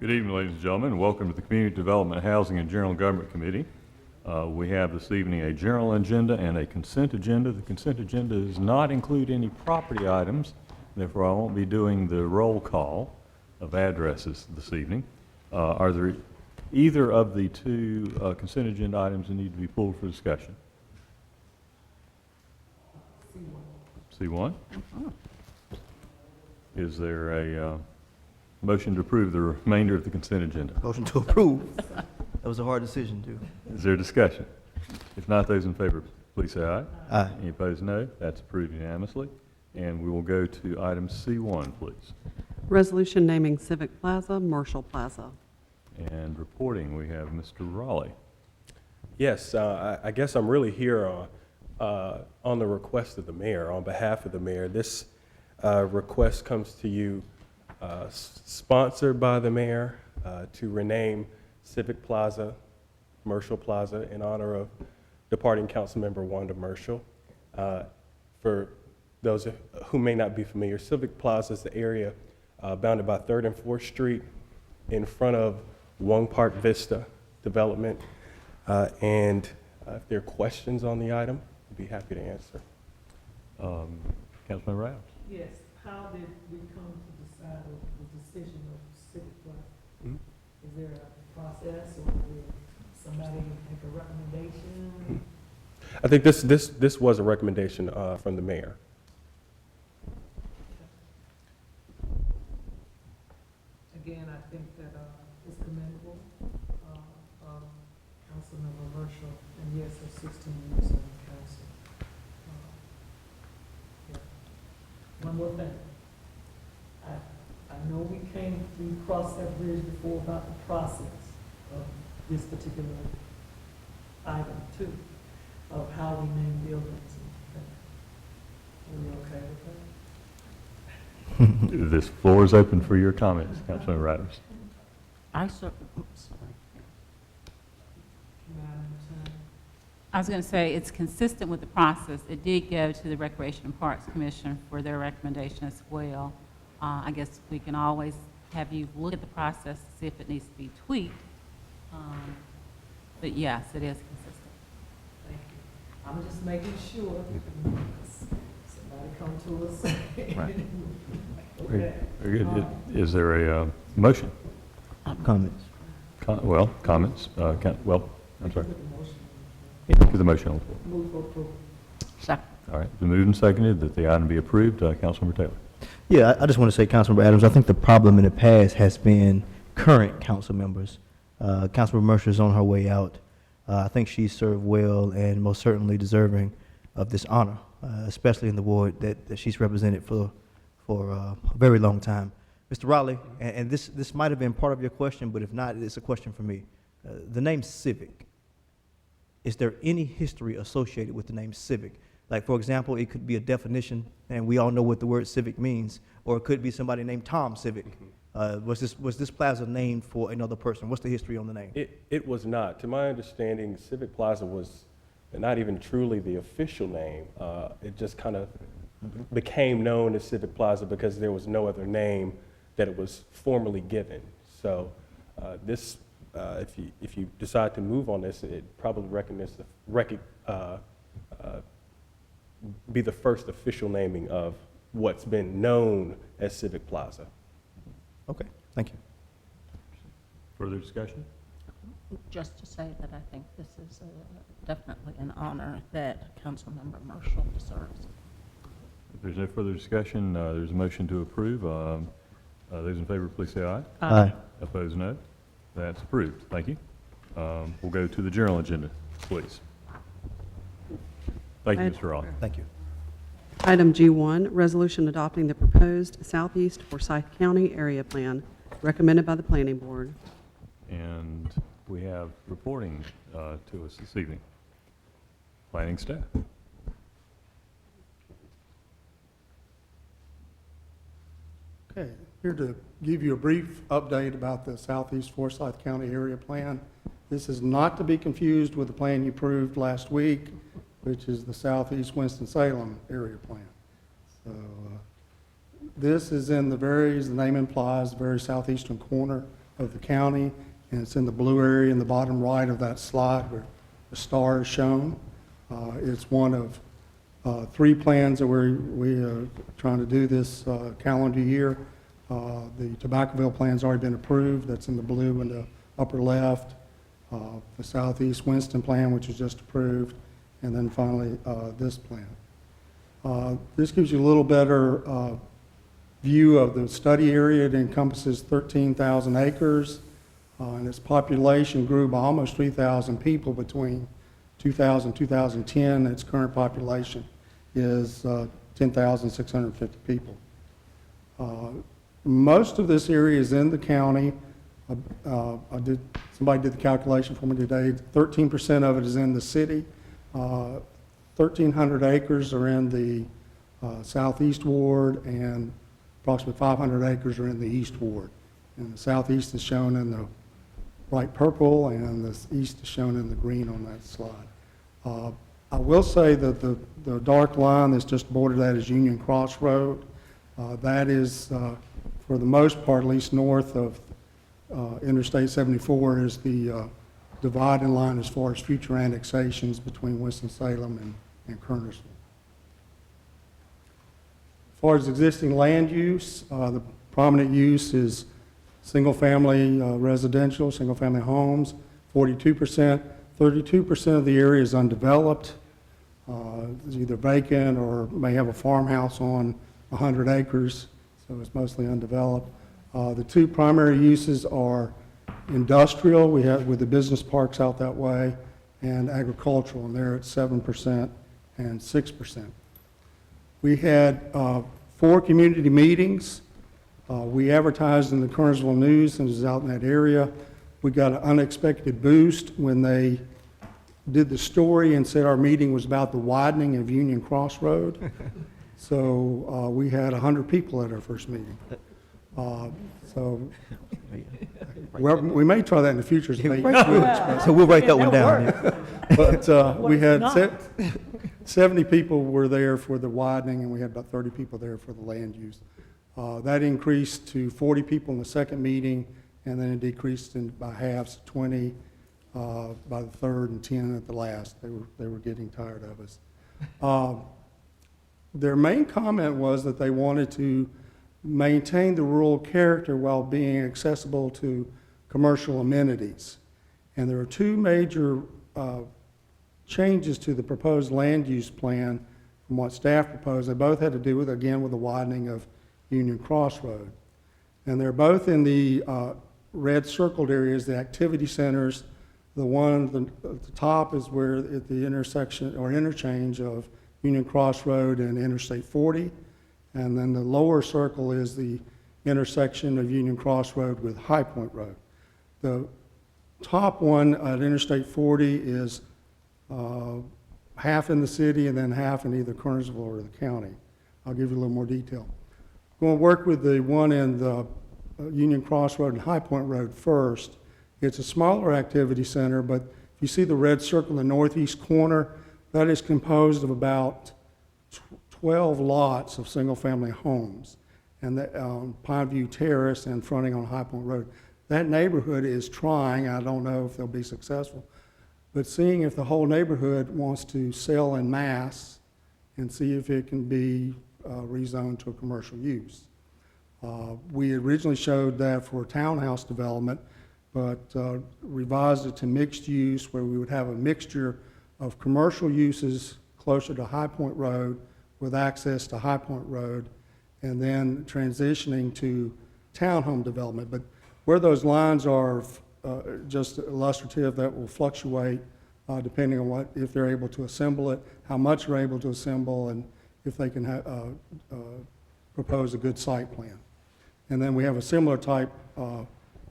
Good evening, ladies and gentlemen. Welcome to the Community Development, Housing, and General Government Committee. We have this evening a general agenda and a consent agenda. The consent agenda does not include any property items. Therefore, I won't be doing the roll call of addresses this evening. Are there either of the two consent agenda items that need to be pulled for discussion? C1. Is there a motion to approve the remainder of the consent agenda? Motion to approve. That was a hard decision, too. Is there discussion? If not, those in favor, please say aye. Aye. Any opposed, no. That's approved unanimously. And we will go to item C1, please. Resolution naming Civic Plaza Marshall Plaza. And reporting, we have Mr. Raleigh. Yes, I guess I'm really here on the request of the mayor, on behalf of the mayor. This request comes to you sponsored by the mayor to rename Civic Plaza, Marshall Plaza, in honor of departing Councilmember Wanda Marshall. For those who may not be familiar, Civic Plaza is the area bounded by 3rd and 4th Street in front of Wong Park Vista development. And if there are questions on the item, I'd be happy to answer. Councilman Rouse. Yes, how did we come to decide on the decision of Civic Plaza? Mhm. Is there a process, or did somebody make a recommendation? I think this was a recommendation from the mayor. Again, I think that it's commendable, Councilmember Marshall, and yes, her 16 years on the council. Yeah. One more thing. I know we crossed that bridge before about the process of this particular item too, of how we name buildings and things. Are we okay with that? This floor is open for your comments, Councilman Rouse. Madam Attorney. I was going to say, it's consistent with the process. It did go to the Recreation and Parks Commission for their recommendation as well. I guess we can always have you look at the process to see if it needs to be tweaked. But yes, it is consistent. Thank you. I'm just making sure, because somebody come to us. Right. Okay. Very good. Is there a motion? Comments. Comments? I'm sorry. Put the motion. To the motion on the floor. Move for approval. Second. All right. It's been moved and seconded that the item be approved. Councilmember Taylor. Yeah, I just want to say, Councilmember Adams, I think the problem in the past has been current council members. Councilmember Mercer is on her way out. I think she served well and most certainly deserving of this honor, especially in the ward that she's represented for a very long time. Mr. Raleigh, and this might have been part of your question, but if not, it's a question for me. The name Civic, is there any history associated with the name Civic? Like, for example, it could be a definition, and we all know what the word civic means, or it could be somebody named Tom Civic. Was this plaza named for another person? What's the history on the name? It was not. To my understanding, Civic Plaza was not even truly the official name. It just kind of became known as Civic Plaza because there was no other name that it was formally given. So if you decide to move on this, it probably be the first official naming of what's been known as Civic Plaza. Okay, thank you. Further discussion? Just to say that I think this is definitely an honor that Councilmember Marshall deserves. If there's no further discussion, there's a motion to approve. Those in favor, please say aye. Aye. Opposed, no. That's approved. Thank you. We'll go to the general agenda, please. Thank you, Mr. Raleigh. Thank you. Item G1, resolution adopting the proposed Southeast Forsyth County Area Plan, recommended by the Planning Board. And we have reporting to us this evening. Planning staff. Okay, here to give you a brief update about the Southeast Forsyth County Area Plan. This is not to be confused with the plan you approved last week, which is the Southeast Winston-Salem Area Plan. So This is in the name implies, the very southeastern corner of the county, and it's in the blue area in the bottom right of that slide where the star is shown. It's one of 3 plans that we are trying to do this calendar year. The Tobaccoville plan's already been approved. That's in the blue in the upper left. The Southeast Winston plan, which was just approved, and then finally this plan. This gives you a little better view of the study area. It encompasses 13,000 acres, and its population grew by almost 3,000 people between 2000 and 2010. Its current population is 10,650 people. Most of this area is in the county. Somebody did the calculation for me today. 13% of it is in the city. 1,300 acres are in the southeast ward, and approximately 500 acres are in the east ward. And the southeast is shown in the bright purple, and the east is shown in the green on that slide. I will say that the dark line that's just bordered that is Union Cross Road. That is, for the most part, at least north of Interstate 74, is the dividing line as far as future annexations between Winston-Salem and Kernersville. As far as existing land use, the prominent use is single-family residential, single-family homes, 42%. 32% of the area is undeveloped. It's either vacant or may have a farmhouse on 100 acres, so it's mostly undeveloped. The 2 primary uses are industrial, we have with the business parks out that way, and agricultural, and they're at 7% and 6%. We had 4 community meetings. We advertised in the Kernersville News and it was out in that area. We got an unexpected boost when they did the story and said our meeting was about the widening of Union Cross Road. So we had 100 people at our first meeting. So we may try that in the future. So we'll write that one down. Yeah. But we had 70 people were there for the widening, and we had about 30 people there for the land use. That increased to 40 people in the second meeting, and then it decreased by halves, 20 by the third and 10 at the last. They were getting tired of us. Their main comment was that they wanted to maintain the rural character while being accessible to commercial amenities. And there are 2 major changes to the proposed land use plan from what staff proposed. They both had to do with, again, with the widening of Union Cross Road. And they're both in the red circled areas, the activity centers. The one at the top is where at the intersection or interchange of Union Cross Road and Interstate 40. And then the lower circle is the intersection of Union Cross Road with High Point Road. The top one at Interstate 40 is half in the city and then half in either Kernersville or the county. I'll give you a little more detail. We're going to work with the one in the Union Cross Road and High Point Road first. It's a smaller activity center, but if you see the red circle in the northeast corner, that is composed of about 12 lots of single-family homes, and Pineview Terrace and fronting on High Point Road. That neighborhood is trying, I don't know if they'll be successful, but seeing if the whole neighborhood wants to sell en masse and see if it can be rezoned to a commercial use. We originally showed that for townhouse development, but revised it to mixed use where we would have a mixture of commercial uses closer to High Point Road with access to High Point Road, and then transitioning to townhome development. But where those lines are just illustrative, that will fluctuate depending on if they're able to assemble it, how much they're able to assemble, and if they can propose a good site plan. And then we have a similar type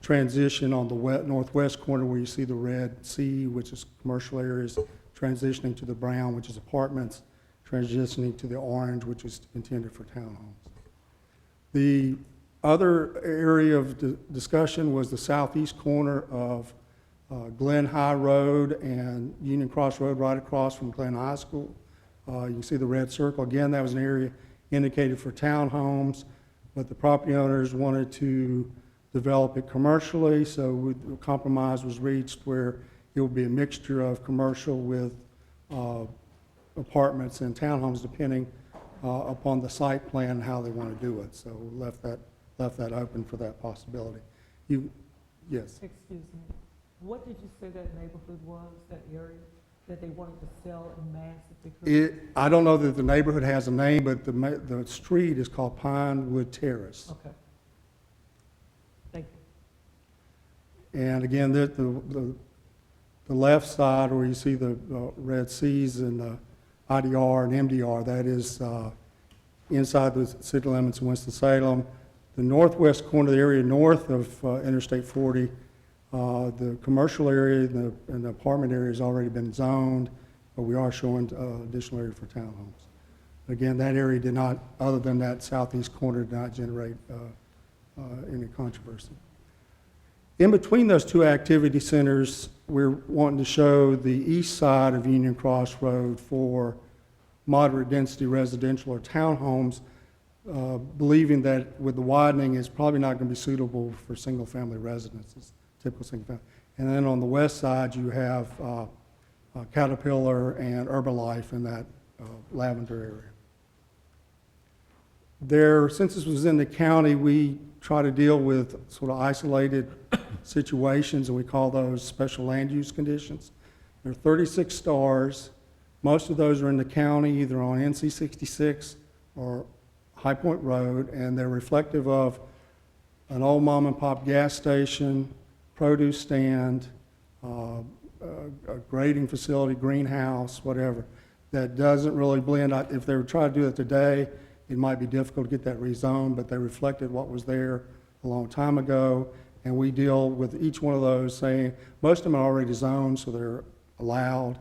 transition on the northwest corner where you see the red C, which is commercial areas, transitioning to the brown, which is apartments, transitioning to the orange, which is intended for townhomes. The other area of discussion was the southeast corner of Glen High Road and Union Cross Road, right across from Glen High School. You can see the red circle. Again, that was an area indicated for townhomes, but the property owners wanted to develop it commercially, so a compromise was reached where it will be a mixture of commercial with apartments and townhomes, depending upon the site plan and how they want to do it. So we left that open for that possibility. Yes. Excuse me, what did you say that neighborhood was, that area, that they wanted to sell in mass if they could? I don't know that the neighborhood has a name, but the street is called Pinewood Terrace. Okay. Thank you. And again, the left side where you see the red Cs and the IDR and MDR, that is inside the city limits of Winston-Salem. The northwest corner of the area north of Interstate 40, the commercial area and the apartment area has already been zoned, but we are showing additional area for townhomes. Again, that area did not, other than that southeast corner, did not generate any controversy. In between those two activity centers, we're wanting to show the east side of Union Cross Road for moderate density residential or townhomes, believing that with the widening, it's probably not going to be suitable for single-family residences, typical single-family. And then on the west side, you have Caterpillar and Herbalife in that Lavender area. There, since this was in the county, we try to deal with sort of isolated situations, and we call those special land use conditions. There are 36 stars. Most of those are in the county, either on NC 66 or High Point Road, and they're reflective of an old mom and pop gas station, produce stand, a grading facility, greenhouse, whatever, that doesn't really blend. If they were trying to do it today, it might be difficult to get that rezoned, but they reflected what was there a long time ago, and we deal with each one of those saying, most of them are already zoned, so they're allowed,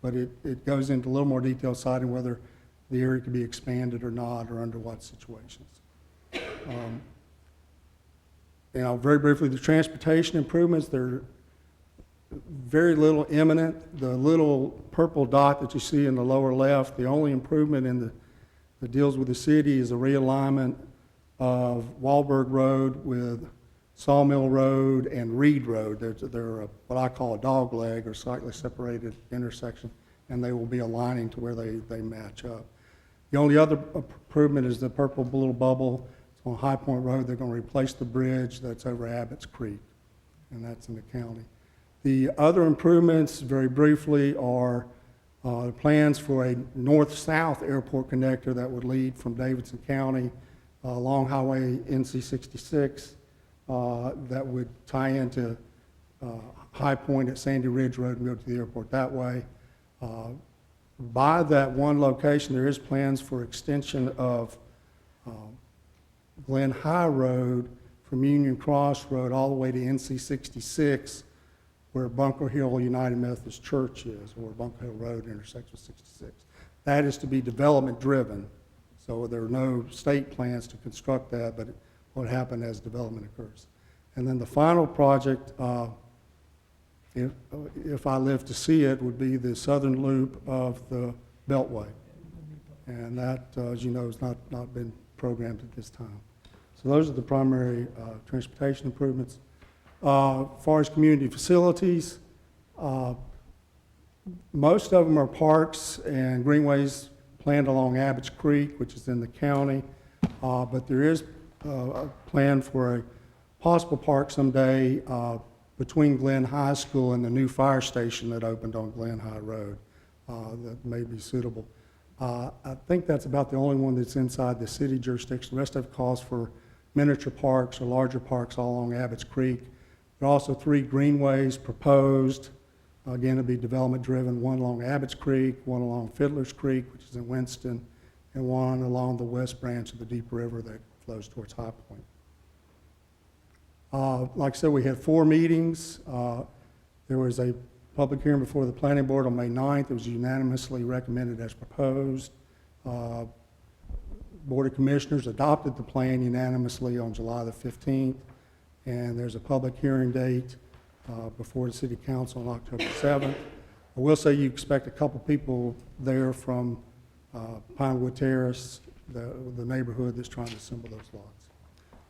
but it goes into a little more detail citing whether the area could be expanded or not, or under what situations. Very briefly, the transportation improvements, they're very little imminent. The little purple dot that you see in the lower left, the only improvement that deals with the city is a realignment of Wahlberg Road with Sawmill Road and Reed Road. They're what I call a dog leg or slightly separated intersection, and they will be aligning to where they match up. The only other improvement is the purple little bubble. It's on High Point Road. They're going to replace the bridge that's over Abbott's Creek, and that's in the county. The other improvements, very briefly, are plans for a north-south airport connector that would lead from Davidson County along Highway NC 66 that would tie into High Point at Sandy Ridge Road and go to the airport that way. By that one location, there is plans for extension of Glen High Road from Union Cross Road all the way to NC 66, where Bunker Hill United Methodist Church is, or Bunker Hill Road intersects with 66. That is to be development driven, so there are no state plans to construct that, but what happens as development occurs. And then the final project, if I live to see it, would be the southern loop of the Beltway. And that, as you know, has not been programmed at this time. So those are the primary transportation improvements. As far as community facilities, most of them are parks and greenways planned along Abbott's Creek, which is in the county, but there is a plan for a possible park someday between Glen High School and the new fire station that opened on Glen High Road that may be suitable. I think that's about the only one that's inside the city jurisdiction. The rest of it calls for miniature parks or larger parks all along Abbott's Creek. There are also 3 greenways proposed. Again, it'll be development driven, one along Abbott's Creek, one along Fiddler's Creek, which is in Winston, and one along the west branch of the Deep River that flows towards High Point. Like I said, we had 4 meetings. There was a public hearing before the planning board on May 9th. It was unanimously recommended as proposed. Board of Commissioners adopted the plan unanimously on July the 15th, and there's a public hearing date before the City Council on October 7th. I will say you expect a couple people there from Pinewood Terrace, the neighborhood that's trying to assemble those lots.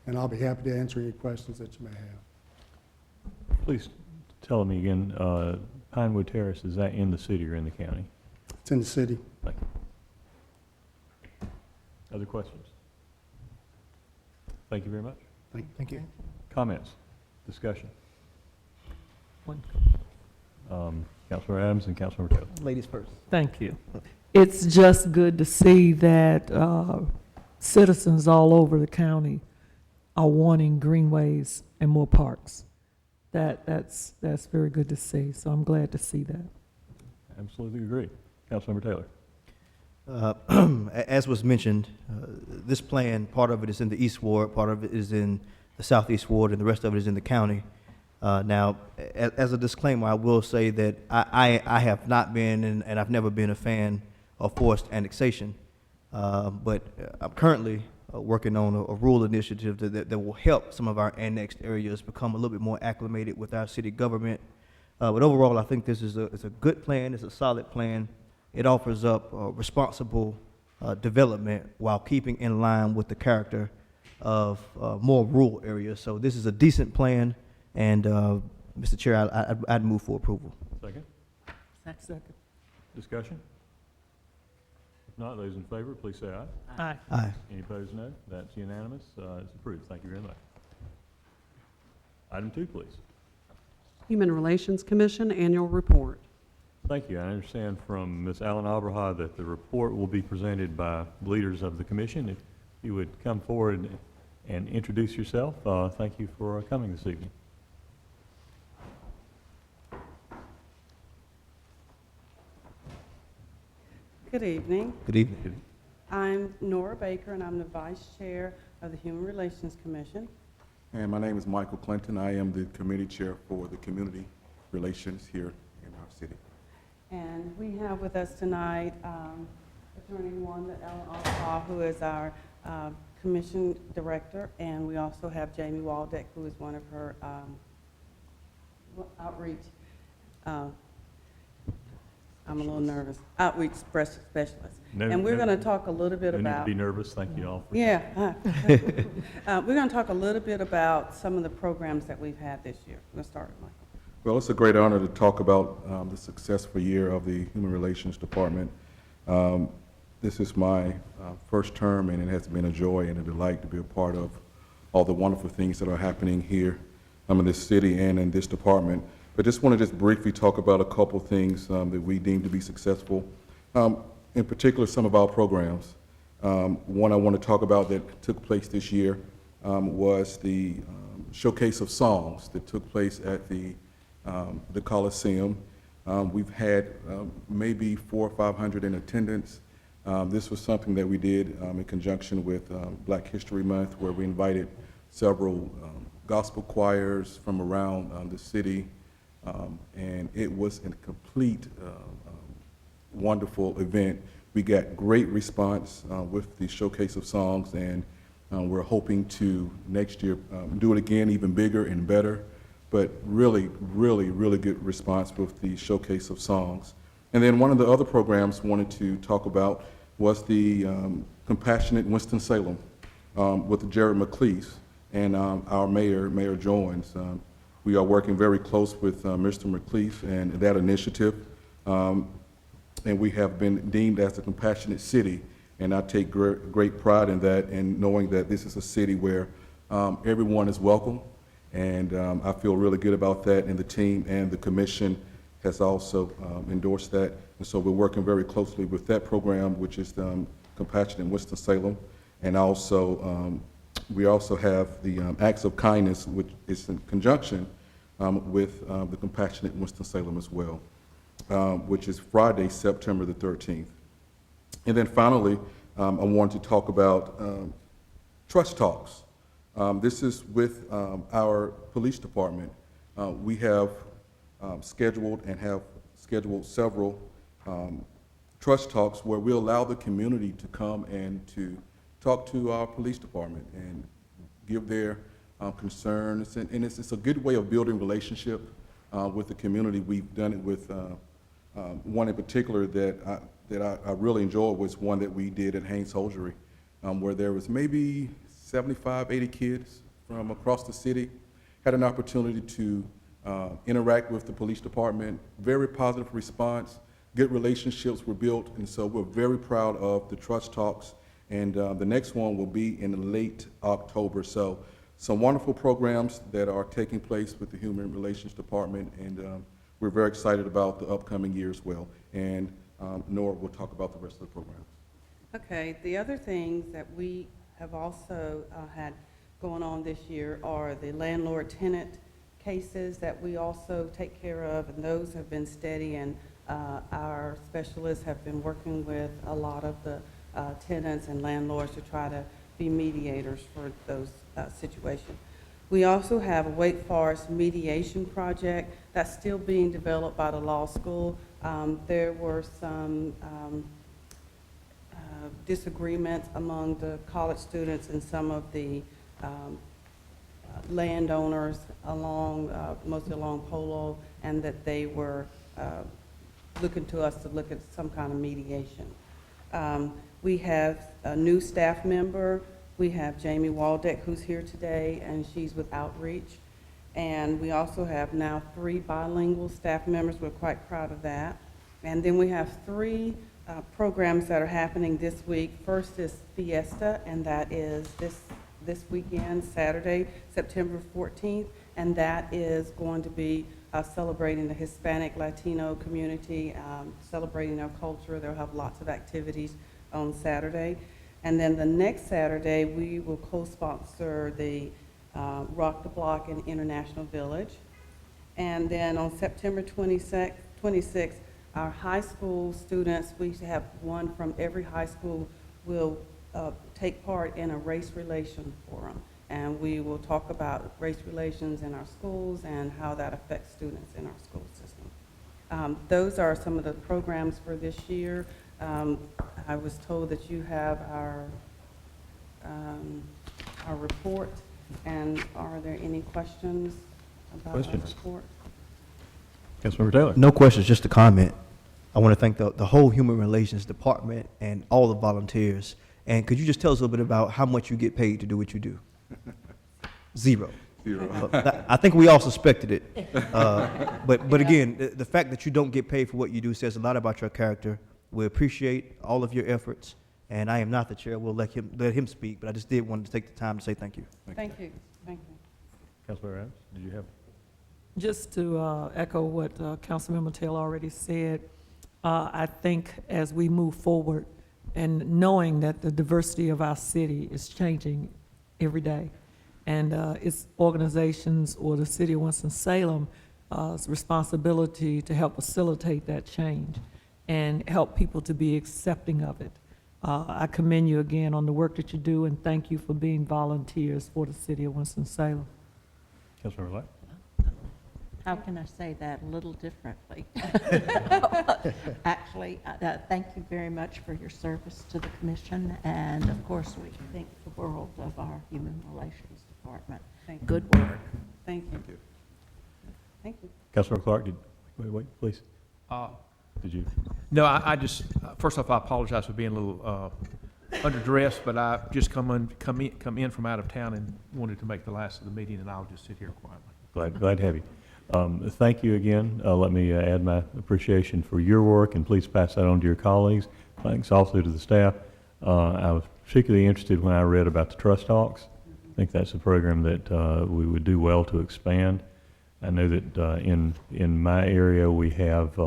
and I'll be happy to answer any questions that you may have. Please tell me again, Pinewood Terrace, is that in the city or in the county? It's in the city. Thank you. Other questions? Thank you very much. Thank you. Comments? Discussion? One. Councilmember Adams and Councilmember Taylor. Ladies first. Thank you. It's just good to see that citizens all over the county are wanting greenways and more parks. That's very good to see, so I'm glad to see that. Absolutely agree. Councilmember Taylor. As was mentioned, this plan, part of it is in the East Ward, part of it is in the Southeast Ward, and the rest of it is in the county. Now, as a disclaimer, I will say that I have not been and I've never been a fan of forced annexation, but I'm currently working on a rural initiative that will help some of our annexed areas become a little bit more acclimated with our city government. But overall, I think this is a good plan. It's a solid plan. It offers up responsible development while keeping in line with the character of more rural areas. So this is a decent plan, and Mr. Chair, I'd move for approval. Second? Second. Discussion? If not, those in favor, please say aye. Aye. Aye. Any opposed, no. That's unanimous. It's approved. Thank you very much. Item 2, please. Human Relations Commission Annual Report. Thank you. I understand from Ms. Allen Abraha that the report will be presented by leaders of the commission. If you would come forward and introduce yourself, thank you for coming this evening. Good evening. Good evening. I'm Nora Baker, and I'm the Vice Chair of the Human Relations Commission. And my name is Michael Clinton. I am the committee chair for the community relations here in our city. And we have with us tonight Attorney Wanda Allen Alspaugh, who is our commission director, and we also have Jamie Waldeck, who is one of her outreach, I'm a little nervous, outreach specialist. And we're going to talk a little bit No need to about... be nervous. Thank you all. Yeah. We're going to talk a little bit about some of the programs that we've had this year. Let's start with Michael. Well, it's a great honor to talk about the successful year of the Human Relations Department. This is my first term, and it has been a joy and a delight to be a part of all the wonderful things that are happening here in this city and in this department. But just want to just briefly talk about a couple things that we deem to be successful. In particular, some of our programs. One I want to talk about that took place this year was the showcase of songs that took place at the Coliseum. We've had maybe 400 or 500 in attendance. This was something that we did in conjunction with Black History Month, where we invited several gospel choirs from around the city. And it was a complete wonderful event. We got great response with the showcase of songs, and we're hoping to next year do it again even bigger and better. But really, really, really good response with the showcase of songs. And then one of the other programs I wanted to talk about was the Compassionate Winston-Salem with Jared McLeese and our mayor, Mayor Jones. We are working very close with Mr. McLeese and that initiative, and we have been deemed as a compassionate city, and I take great pride in that, and knowing that this is a city where everyone is welcome, and I feel really good about that, and the team and the commission has also endorsed that, and so we're working very closely with that program, which is Compassionate Winston-Salem, and also we also have the Acts of Kindness, which is in conjunction with the Compassionate Winston-Salem as well, which is Friday, September the 13th. And then finally, I wanted to talk about Trust Talks. This is with our police department. We have scheduled several Trust Talks where we allow the community to come and to talk to our police department and give their concerns, and it's a good way of building relationship with the community. We've done it with one in particular that I really enjoyed was one that we did at Haynes Hosiery, where there was maybe 75, 80 kids from across the city. Had an opportunity to interact with the police department. Very positive response. Good relationships were built, and so we're very proud of the Trust Talks. And the next one will be in late October. So some wonderful programs that are taking place with the Human Relations Department, and we're very excited about the upcoming year as well. And Nora will talk about the rest of the program. Okay, the other things that we have also had going on this year are the landlord-tenant cases that we also take care of, and those have been steady, and our specialists have been working with a lot of the tenants and landlords to try to be mediators for those situations. We also have a Wake Forest mediation project that's still being developed by the law school. There were some disagreements among the college students and some of the landowners along, mostly along Polo, and that they were looking to us to look at some kind of mediation. We have a new staff member. We have Jamie Waldeck, who's here today, and she's with Outreach. And we also have now 3 bilingual staff members. We're quite proud of that. And then we have 3 programs that are happening this week. First is Fiesta, and that is this weekend, Saturday, September 14th, and that is going to be celebrating the Hispanic Latino community, celebrating our culture. They'll have lots of activities on Saturday. And then the next Saturday, we will co-sponsor the Rock the Block in International Village. And then on September 26th, our high school students, we have one from every high school, will take part in a race relation forum. And we will talk about race relations in our schools and how that affects students in our school system. Those are some of the programs for this year. I was told that you have our report, and are there any questions about our report? Councilmember Taylor. No questions, just a comment. I want to thank the whole Human Relations Department and all the volunteers. And could you just tell us a little bit about how much you get paid to do what you do? Zero. I think we all suspected it. But again, the fact that you don't get paid for what you do says a lot about your character. We appreciate all of your efforts. And I am not the chair. We'll let him speak. But I just did want to take the time to say thank you. Thank you. Thank you. Councilmember Adams, did you have? Just to echo what Councilmember Taylor already said, I think as we move forward and knowing that the diversity of our city is changing every day, and it's organizations or the city of Winston-Salem's responsibility to help facilitate that change and help people to be accepting of it. I commend you again on the work that you do, and thank you for being volunteers for the city of Winston-Salem. Councilmember Black? How can I say that a little differently? Actually, thank you very much for your service to the commission, and of course, we think the world of our Human Relations Department. Thank you. Good work. Thank you. Thank you. Councilmember Clark, wait, please. Did you? No, I just, first off, I apologize for being a little underdressed, but I just come in from out of town and wanted to make the last of the meeting, and I'll just sit here quietly. Glad to have you. Thank you again. Let me add my appreciation for your work, and please pass that on to your colleagues. Thanks also to the staff. I was particularly interested when I read about the Trust Talks. I think that's a program that we would do well to expand. I know that in my area we have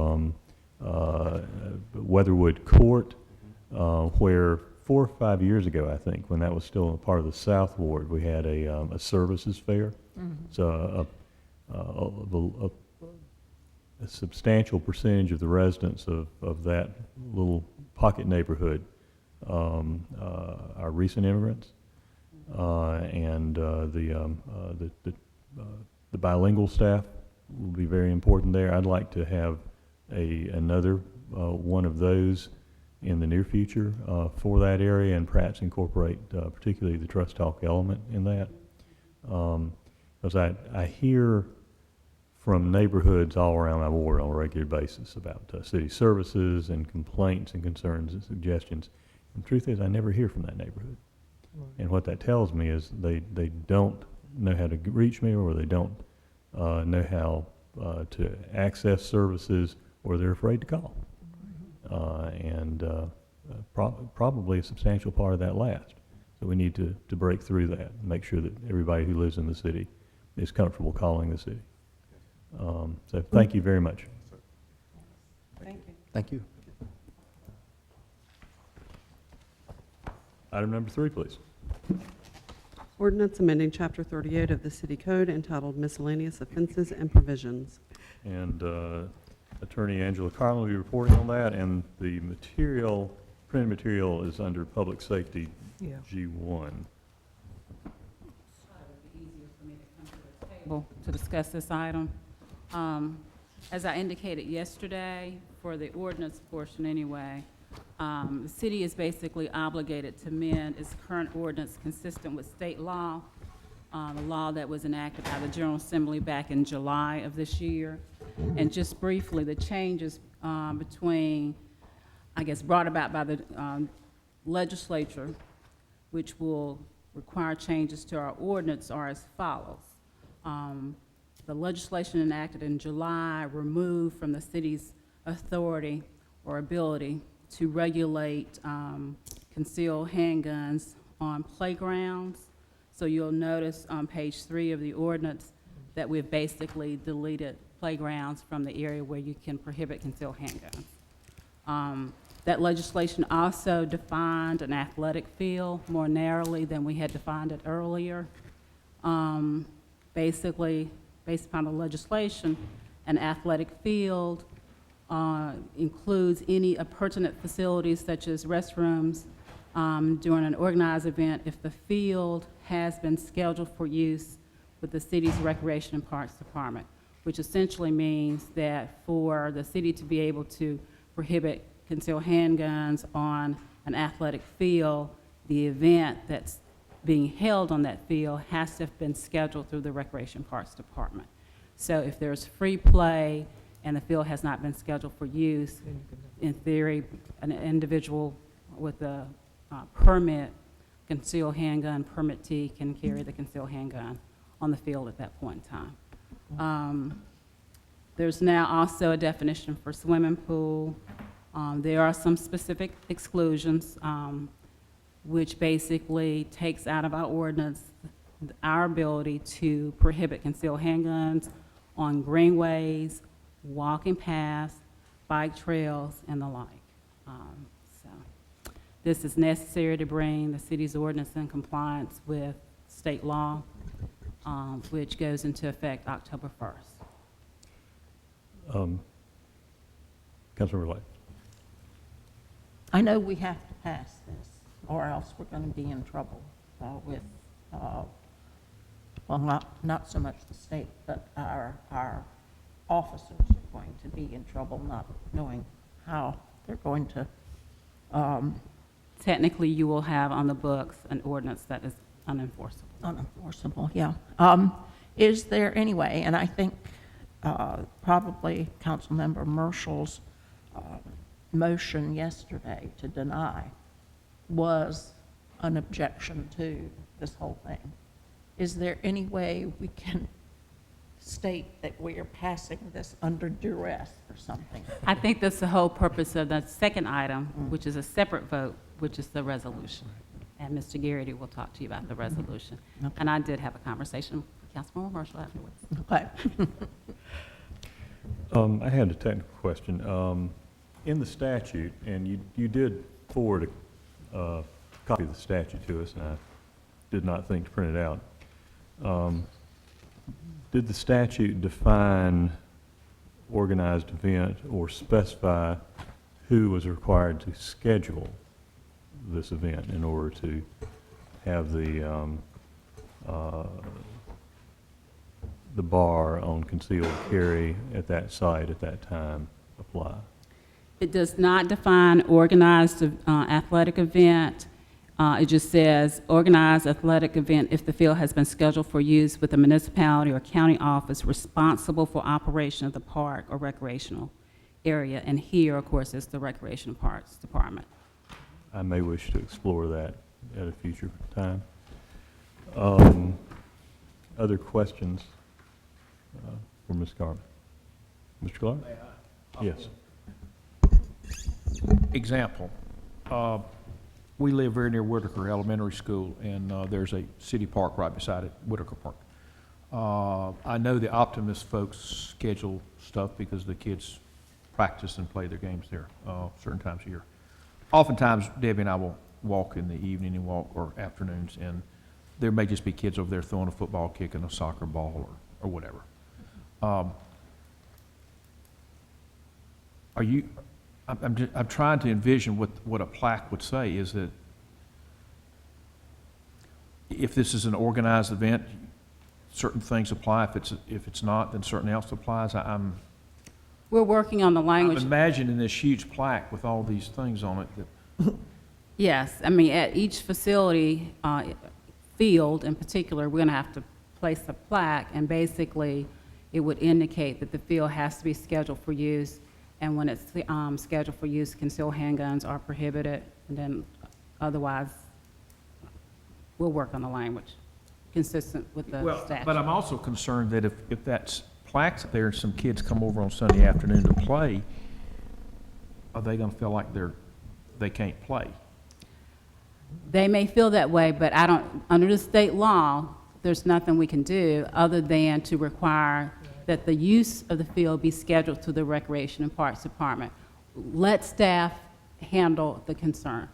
Weatherwood Court, where 4 or 5 years ago, I think, when that was still a part of the South Ward, we had a services fair. So a substantial percentage of the residents of that little pocket neighborhood are recent immigrants, and the bilingual staff will be very important there. I'd like to have another one of those in the near future for that area, and perhaps incorporate particularly the Trust Talk element in that, because I hear from neighborhoods all around my ward on a regular basis about city services and complaints and concerns and suggestions. And the truth is, I never hear from that neighborhood. And what that tells me is they don't know how to reach me, or they don't know how to access services, or they're afraid to call. Probably a substantial part of that last. So we need to break through that and make sure that everybody who lives in the city is comfortable calling the city. So thank you very much. Thank you. Thank you. Item number 3, please. Ordinance amending Chapter 38 of the City Code entitled Miscellaneous Offenses and Provisions. And Attorney Angela Carlin will be reporting on that, and the material, printed material is under Public Safety G1. To discuss this item. As I indicated yesterday, for the ordinance portion anyway, the city is basically obligated to amend its current ordinance consistent with state law, the law that was enacted by the General Assembly back in July of this year. And just briefly, the changes between, I guess, brought about by the legislature, which will require changes to our ordinance, are as follows. The legislation enacted in July removed from the city's authority or ability to regulate concealed handguns on playgrounds. So you'll notice on page 3 of the ordinance that we've basically deleted playgrounds from the area where you can prohibit concealed handguns. That legislation also defined an athletic field more narrowly than we had defined it earlier. Basically, based upon the legislation, an athletic field includes any pertinent facilities such as restrooms during an organized event if the field has been scheduled for use with the city's Recreation and Parks Department, which essentially means that for the city to be able to prohibit concealed handguns on an athletic field, the event that's being held on that field has to have been scheduled through the Recreation Parks Department. So if there's free play and the field has not been scheduled for use, in theory, an individual with a permit, concealed handgun permittee, can carry the concealed handgun on the field at that point in time. There's now also a definition for swimming pool. There are some specific exclusions, which basically takes out of our ordinance our ability to prohibit concealed handguns on greenways, walking paths, bike trails, and the like. So this is necessary to bring the city's ordinance in compliance with state law, which goes into effect October 1st. Councilmember Light. I know we have to pass this, or else we're going to be in trouble with, well, not so much the state, but our officers are going to be in trouble not knowing how they're going to. Technically, you will have on the books an ordinance that is unenforceable. Unenforceable, yeah. Is there any way, and I think probably Councilmember Marshall's motion yesterday to deny was an objection to this whole thing. Is there any way we can state that we are passing this under duress or something? I think that's the whole purpose of the second item, which is a separate vote, which is the resolution. And Mr. Garrity will talk to you about the resolution. Okay. And I did have a conversation with Councilmember Marshall afterwards. Okay. I had a technical question. In the statute, and you did forward a copy of the statute to us, and I did not think to print it out. Did the statute define organized event or specify who was required to schedule this event in order to have the bar on concealed carry at that site at that time apply? It does not define organized athletic event. It just says organized athletic event if the field has been scheduled for use with a municipality or county office responsible for operation of the park or recreational area. And here, of course, is the Recreation Parks Department. I may wish to explore that at a future time. Other questions for Ms. Garvin? Mr. Clark? Yes. Example, we live very near Whitaker Elementary School, and there's a city park right beside it, Whitaker Park. I know the Optimist folks schedule stuff because the kids practice and play their games there certain times a year. Oftentimes, Debbie and I will walk in the evening and walk, or afternoons, and there may just be kids over there throwing a football, kicking a soccer ball, or whatever. I'm trying to envision what a plaque would say, is that if this is an organized event, certain things apply. If it's not, then certain else applies. We're working on the I'm language. imagining this huge plaque with all these things on it that. Yes, I mean, at each facility, field in particular, we're going to have to place a plaque, and basically, it would indicate that the field has to be scheduled for use, and when it's scheduled for use, concealed handguns are prohibited, and then otherwise, we'll work on the language consistent with the statute. But I'm also concerned that if that's plaques there and some kids come over on Sunday afternoon to play, are they going to feel like they can't play? They may feel that way, but under the state law, there's nothing we can do other than to require that the use of the field be scheduled to the Recreation and Parks Department. Let staff handle the concern,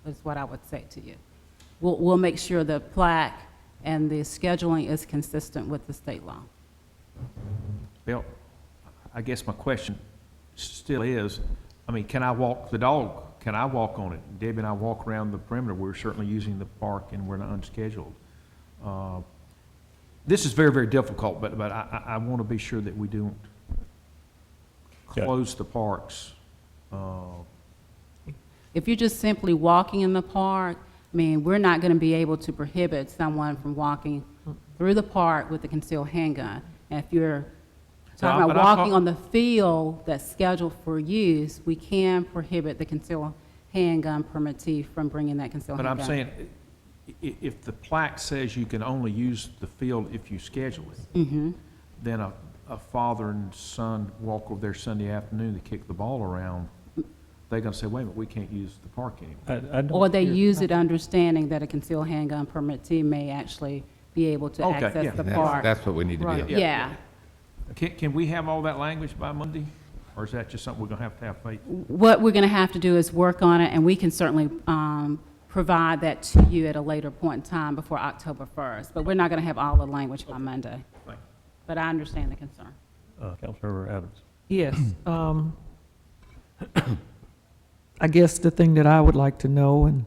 is what I would say to you. We'll make sure the plaque and the scheduling is consistent with the state law. Well, I guess my question still is, I mean, can I walk the dog? Can I walk on it? Debbie and I walk around the perimeter. We're certainly using the park, and we're not unscheduled. This is very, very difficult, but I want to be sure that we don't close the parks. If you're just simply walking in the park, I mean, we're not going to be able to prohibit someone from walking through the park with a concealed handgun. And if you're talking about walking on the field that's scheduled for use, we can prohibit the concealed handgun permittee from bringing that concealed handgun. But I'm saying, if the plaque says you can only use the field if you schedule it, then a father and son walk over there Sunday afternoon to kick the ball around, they're going to say, wait a minute, we can't use the park anymore. Or they use it understanding that a concealed handgun permittee may actually be able to access the park. That's what we need to be able to. Yeah. Can we have all that language by Monday? Or is that just something we're going to have faith? What we're going to have to do is work on it, and we can certainly provide that to you at a later point in time before October 1st. But we're not going to have all the language by Monday. But I understand the concern. Councilmember Adams. Yes. I guess the thing that I would like to know, and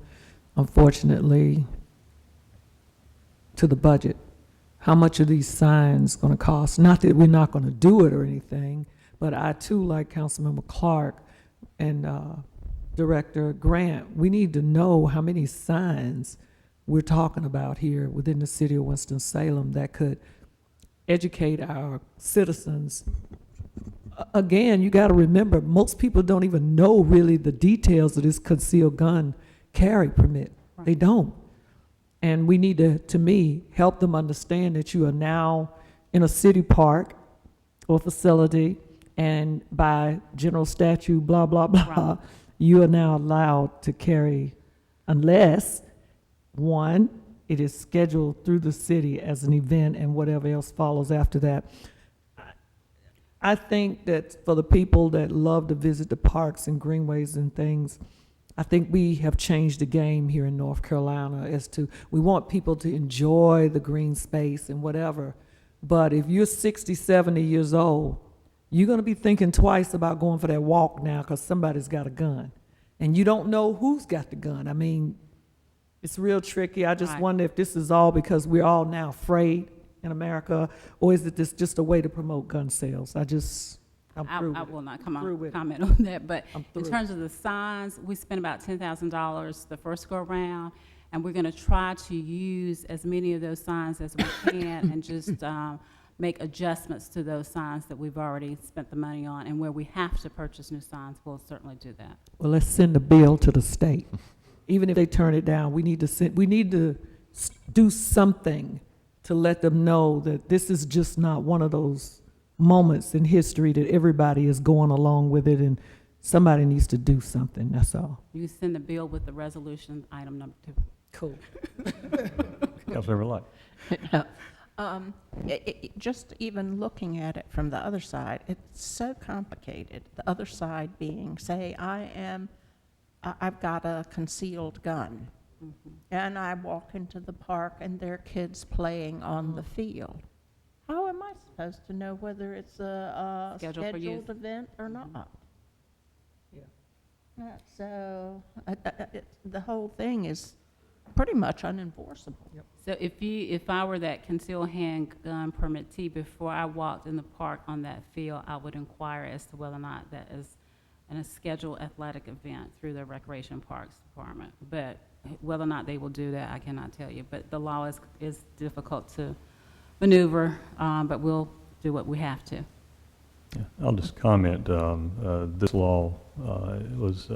unfortunately, to the budget, how much are these signs going to cost? Not that we're not going to do it or anything, but I too, like Councilmember Clark and Director Grant, we need to know how many signs we're talking about here within the city of Winston-Salem that could educate our citizens. Again, you got to remember, most people don't even know really the details of this concealed gun carry permit. Right. They don't. And we need to me, help them understand that you are now in a city park or facility, and by general statute, blah, blah, blah, right, you are now allowed to carry, unless, one, it is scheduled through the city as an event and whatever else follows after that. I think that for the people that love to visit the parks and greenways and things, I think we have changed the game here in North Carolina as to, we want people to enjoy the green space and whatever, but if you're 60, 70 years old, you're going to be thinking twice about going for that walk now because somebody's got a gun, and you don't know who's got the gun. I mean, it's real tricky. I just wonder if this is all because we're all now afraid in America, or is it just a way to promote gun sales? I'm through. I will not comment on that, but in terms of the signs, we spent about $10,000 the first go around, and we're going to try to use as many of those signs as we can and just make adjustments to those signs that we've already spent the money on, and where we have to purchase new signs, we'll certainly do that. Well, let's send a bill to the state. even if they turn it down, we need to do something to let them know that this is just not one of those moments in history that everybody is going along with it, and somebody needs to do something, that's all. You send the bill with the resolution, item number 2. Cool. Councilmember Light. Just even looking at it from the other side, it's so complicated. The other side being, say, I've got a concealed gun, and I walk into the park and there are kids playing on the field. How am I supposed to know whether it's a Scheduled for use. scheduled event or not? Yeah. So the whole thing is pretty much unenforceable. So if I were that concealed handgun permittee, before I walked in the park on that field, I would inquire as to whether or not that is a scheduled athletic event through the Recreation Parks Department. But whether or not they will do that, I cannot tell you. But the law is difficult to maneuver, but we'll do what we have to. Yeah, I'll just comment, this law was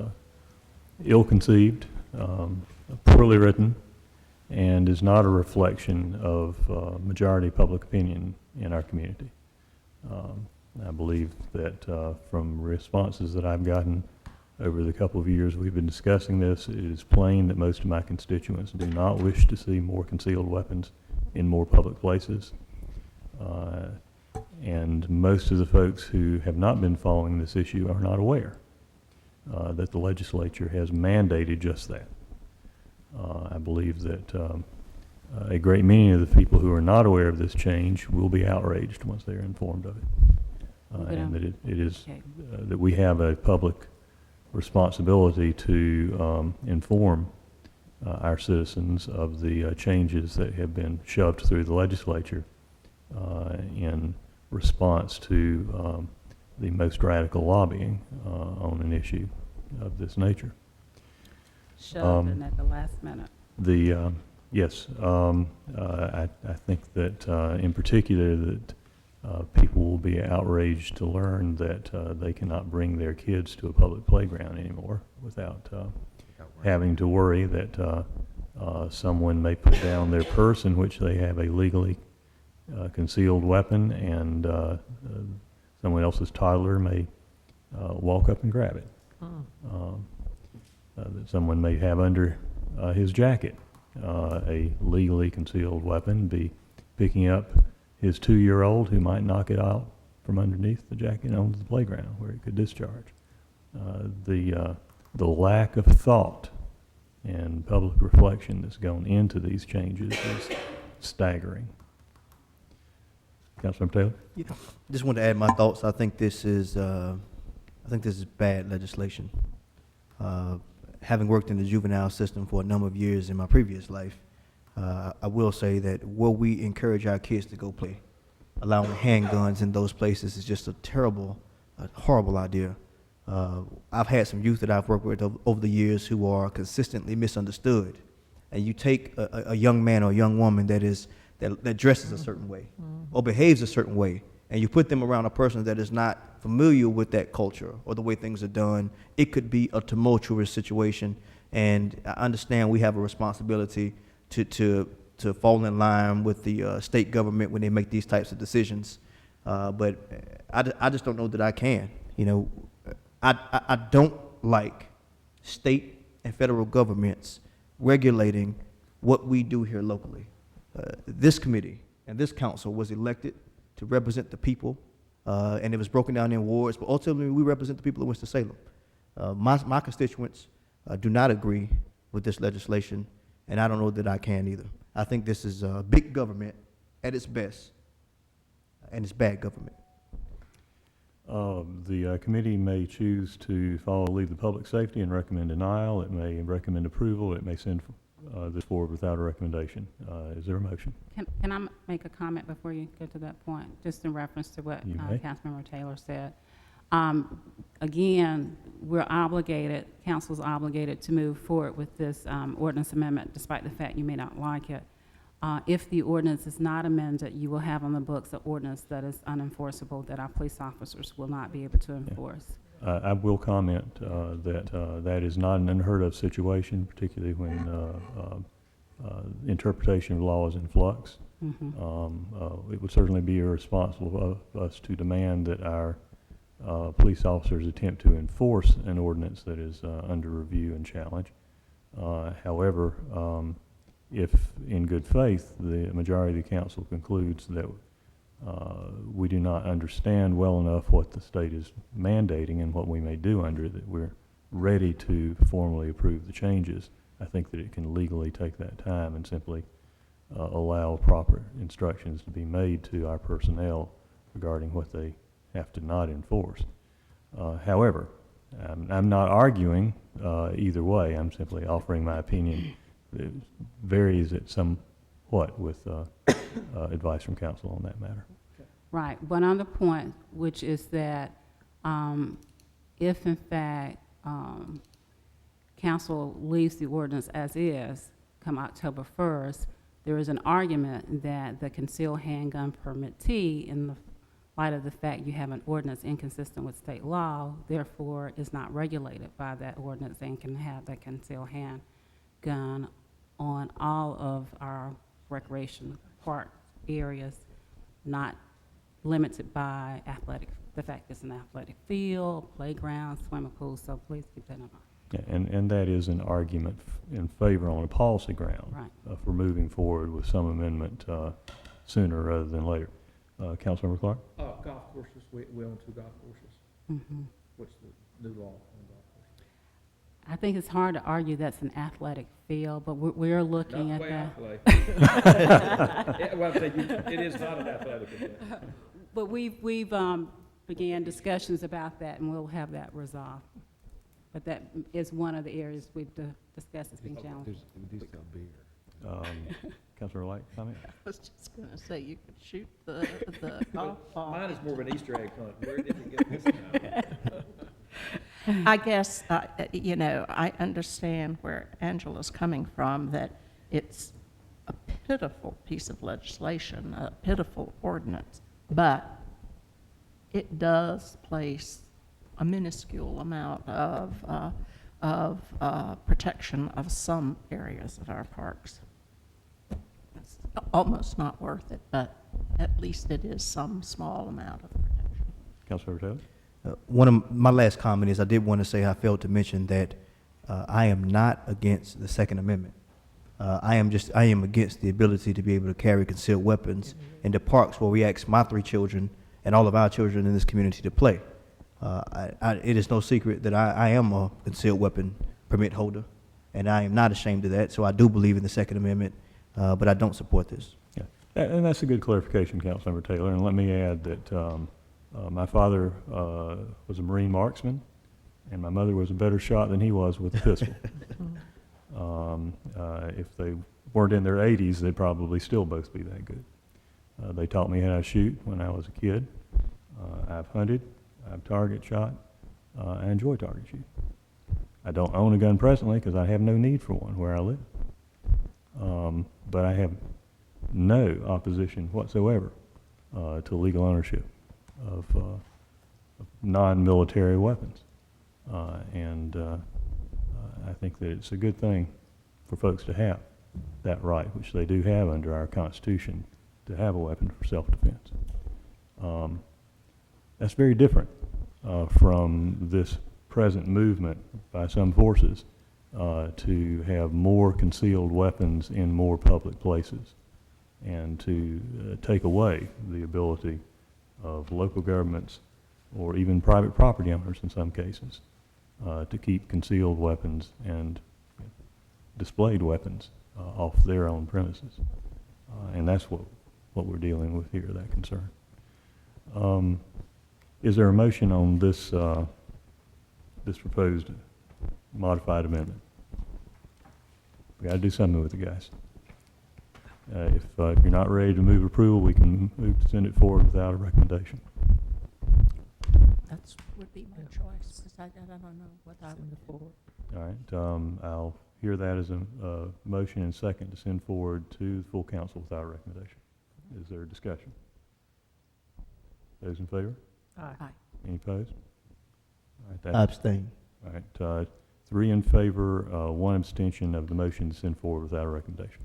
ill-conceived, poorly written, and is not a reflection of majority public opinion in our community. I believe that from responses that I've gotten over the couple of years we've been discussing this, it is plain that most of my constituents do not wish to see more concealed weapons in more public places. And most of the folks who have not been following this issue are not aware that the legislature has mandated just that. I believe that a great many of the people who are not aware of this change will be outraged once they are informed of it. And that it is, that we have a public responsibility to inform our citizens of the changes that have been shoved through the legislature in response to the most radical lobbying on an issue of this nature. Shoved in at the last minute. Yes, I think that in particular that people will be outraged to learn that they cannot bring their kids to a public playground anymore without having to worry that someone may put down their purse in which they have a legally concealed weapon, and someone else's toddler may walk up and grab it. That someone may have under his jacket a legally concealed weapon, be picking up his 2-year-old who might knock it out from underneath the jacket onto the playground where it could discharge. The lack of thought and public reflection that's gone into these changes is staggering. Councilmember Taylor? Yeah. Just wanted to add my thoughts. I think this is bad legislation. Having worked in the juvenile system for a number of years in my previous life, I will say that will we encourage our kids to go play? Allowing handguns in those places is just a horrible idea. I've had some youth that I've worked with over the years who are consistently misunderstood. And you take a young man or a young woman that dresses a certain way or behaves a certain way, and you put them around a person that is not familiar with that culture or the way things are done, it could be a tumultuous situation. And I understand we have a responsibility to fall in line with the state government when they make these types of decisions. But I just don't know that I can. I don't like state and federal governments regulating what we do here locally. This committee and this council was elected to represent the people, and it was broken down in wards, but ultimately we represent the people of Winston-Salem. My constituents do not agree with this legislation, and I don't know that I can either. I think this is big government at its best, and it's bad government. The committee may choose to follow the lead of public safety and recommend denial. It may recommend approval. It may send this forward without a recommendation. Is there a motion? Can I make a comment before you get to that point, just in reference to what Councilmember Taylor said? Again, we're obligated, council's obligated to move forward with this ordinance amendment, despite the fact you may not like it. If the ordinance is not amended, you will have on the books an ordinance that is unenforceable, that our police officers will not be able to enforce. I will comment that that is not an unheard of situation, particularly when interpretation of law is in flux. It would certainly be irresponsible of us to demand that our police officers attempt to enforce an ordinance that is under review and challenge. However, if in good faith the majority of the council concludes that we do not understand well enough what the state is mandating and what we may do under it, that we're ready to formally approve the changes, I think that it can legally take that time and simply allow proper instructions to be made to our personnel regarding what they have to not enforce. However, I'm not arguing either way. I'm simply offering my opinion. It varies it somewhat with advice from council on that matter. Right. One other point, which is that if in fact council leaves the ordinance as is come October 1st, there is an argument that the concealed handgun permittee, in the light of the fact you have an ordinance inconsistent with state law, therefore is not regulated by that ordinance and can have that concealed handgun on all of our recreation park areas, not limited by the fact it's an athletic field, playground, swimming pool, so please keep that in mind. Yeah, and that is an argument in favor on a policy ground Right. for moving forward with some amendment sooner rather than later. Councilmember Clark? Golf courses, we own 2 golf courses. What's the new law on golf courses? I think it's hard to argue that's an athletic field, but we're looking Not at the way that. I play. Well, I'm saying it is not an athletic event. But we've began discussions about that, and we'll have that resolved. But that is one of the areas we've discussed as being challenged. Councilor Light, comment? I was just going to say, you could shoot the golf ball. Mine is more of an Easter egg hunt. Where did it get this time? I guess, I understand where Angela's coming from, that it's a pitiful piece of legislation, a pitiful ordinance, but it does place a minuscule amount of protection of some areas of our parks. It's almost not worth it, but at least it is some small amount of protection. Councilmember Taylor? One of my last comment is I did want to say I failed to mention that I am not against the Second Amendment. I am against the ability to be able to carry concealed weapons in the parks where we ask my 3 children and all of our children in this community to play. It is no secret that I am a concealed weapon permit holder, and I am not ashamed of that, so I do believe in the Second Amendment, but I don't support this. Yeah, and that's a good clarification, Councilmember Taylor, and let me add that my father was a Marine marksman, and my mother was a better shot than he was with a pistol. If they weren't in their 80s, they'd probably still both be that good. They taught me how to shoot when I was a kid. I've hunted, I've target shot, I enjoy target shooting. I don't own a gun presently because I have no need for one where I live. But I have no opposition whatsoever to legal ownership of non-military weapons. I think that it's a good thing for folks to have that right, which they do have under our Constitution, to have a weapon for self-defense. That's very different from this present movement by some forces to have more concealed weapons in more public places and to take away the ability of local governments or even private property owners in some cases to keep concealed weapons and displayed weapons off their own premises. And that's what we're dealing with here, that concern. Is there a motion on this, this proposed modified amendment? We got to do something with it, guys. If you're not ready to move approval, we can move to send it forward without a recommendation. That would be my choice, because I don't know what I would move forward. All right, I'll hear that as a motion and second to send forward to the full council without a recommendation. Is there a discussion? Those in favor? Aye. Aye. Any opposed? All right, that- I abstain. All right, 3 in favor, 1 abstention of the motion to send forward without a recommendation.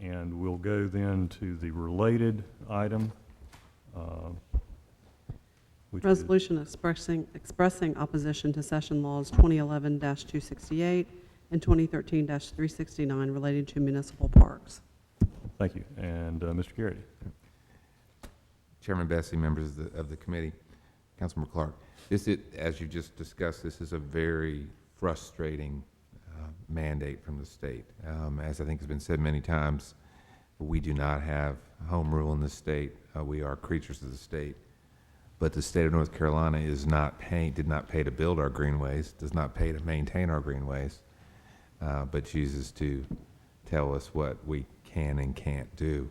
And we'll go then to the related item, which is, Resolution expressing opposition to session laws 2011-268 and 2013-369 relating to municipal parks. thank you, and Mr. Garrity. Chairman Bessie, members of the committee, Councilmember Clark, this is, as you just discussed, this is a very frustrating mandate from the state. As I think has been said many times, we do not have home rule in the state. We are creatures of the state. But the state of North Carolina did not pay to build our greenways, does not pay to maintain our greenways, but chooses to tell us what we can and can't do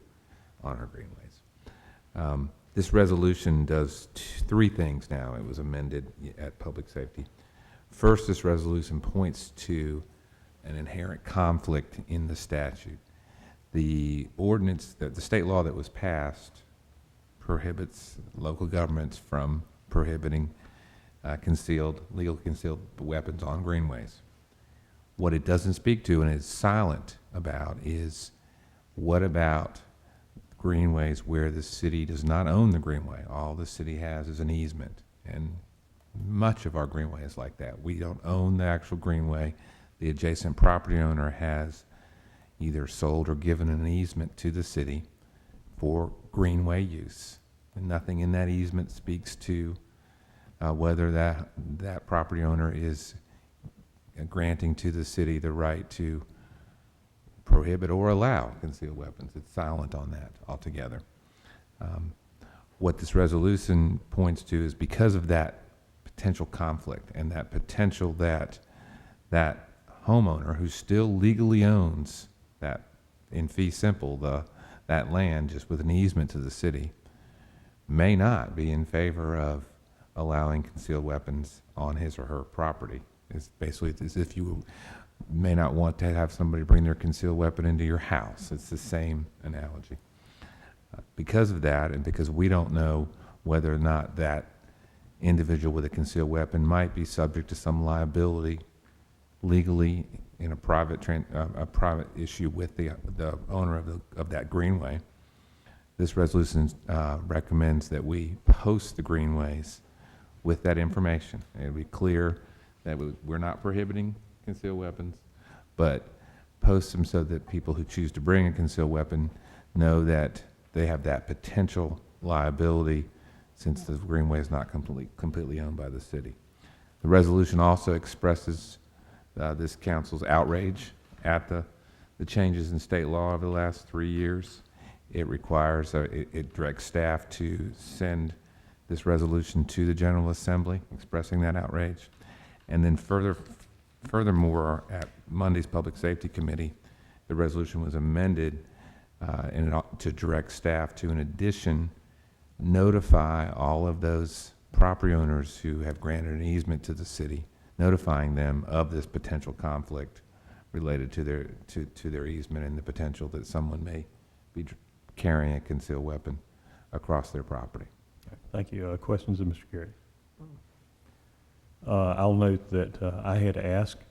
on our greenways. This resolution does 3 things now. It was amended at Public Safety. First, this resolution points to an inherent conflict in the statute. The ordinance, the state law that was passed prohibits local governments from prohibiting legal concealed weapons on greenways. What it doesn't speak to and is silent about is what about greenways where the city does not own the greenway. All the city has is an easement, and much of our greenway is like that. We don't own the actual greenway. The adjacent property owner has either sold or given an easement to the city for greenway use. And nothing in that easement speaks to whether that property owner is granting to the city the right to prohibit or allow concealed weapons. It's silent on that altogether. What this resolution points to is because of that potential conflict and that potential that homeowner who still legally owns that, in fee simple, that land just with an easement to the city, may not be in favor of allowing concealed weapons on his or her property. It's basically as if you may not want to have somebody bring their concealed weapon into your house. It's the same analogy. Because of that, and because we don't know whether or not that individual with a concealed weapon might be subject to some liability legally in a private issue with the owner of that greenway, this resolution recommends that we post the greenways with that information. It'll be clear that we're not prohibiting concealed weapons, but post them so that people who choose to bring a concealed weapon know that they have that potential liability since the greenway is not completely owned by the city. The resolution also expresses this council's outrage at the changes in state law over the last 3 years. It requires, it directs staff to send this resolution to the General Assembly, expressing that outrage. And then furthermore, at Monday's Public Safety Committee, the resolution was amended to direct staff to, in addition, notify all of those property owners who have granted an easement to the city, notifying them of this potential conflict related to their easement and the potential that someone may be carrying a concealed weapon across their property. Thank you. Questions of Mr. Garrity? I'll note that I had asked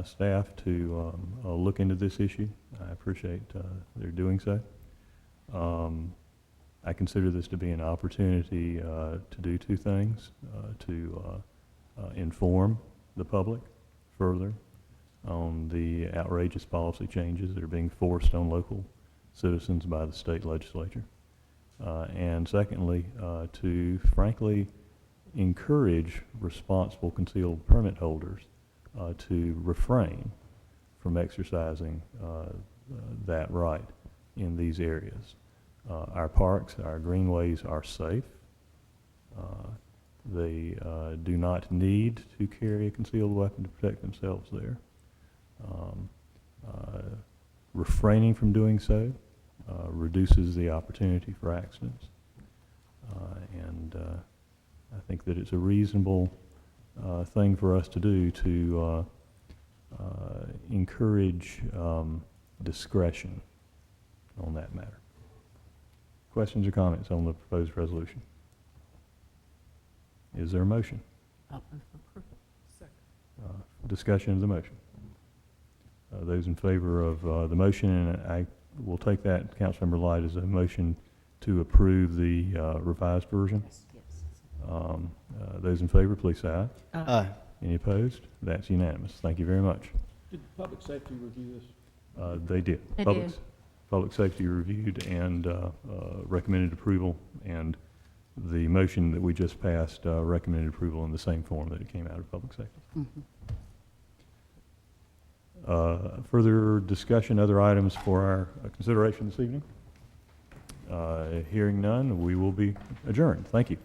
staff to look into this issue. I appreciate their doing so. I consider this to be an opportunity to do 2 things, to inform the public further on the outrageous policy changes that are being forced on local citizens by the state legislature. And secondly, to frankly encourage responsible concealed permit holders to refrain from exercising that right in these areas. Our parks, our greenways are safe. They do not need to carry a concealed weapon to protect themselves there. Refraining from doing so reduces the opportunity for accidents. And I think that it's a reasonable thing for us to do to encourage discretion on that matter. Questions or comments on the proposed resolution? Is there a motion? I'll move for approval. Discussion of the motion. Those in favor of the motion, and I will take that, Councilmember Light, as a motion to approve the revised version. Yes. Those in favor, please say aye. Aye. Any opposed? That's unanimous. Thank you very much. Did public safety review this? They did. They Public- did. Public safety reviewed and recommended approval, and the motion that we just passed recommended approval in the same form that it came out of public safety. Mhm. Further discussion, other items for our consideration this evening? Hearing none, we will be adjourned. Thank you.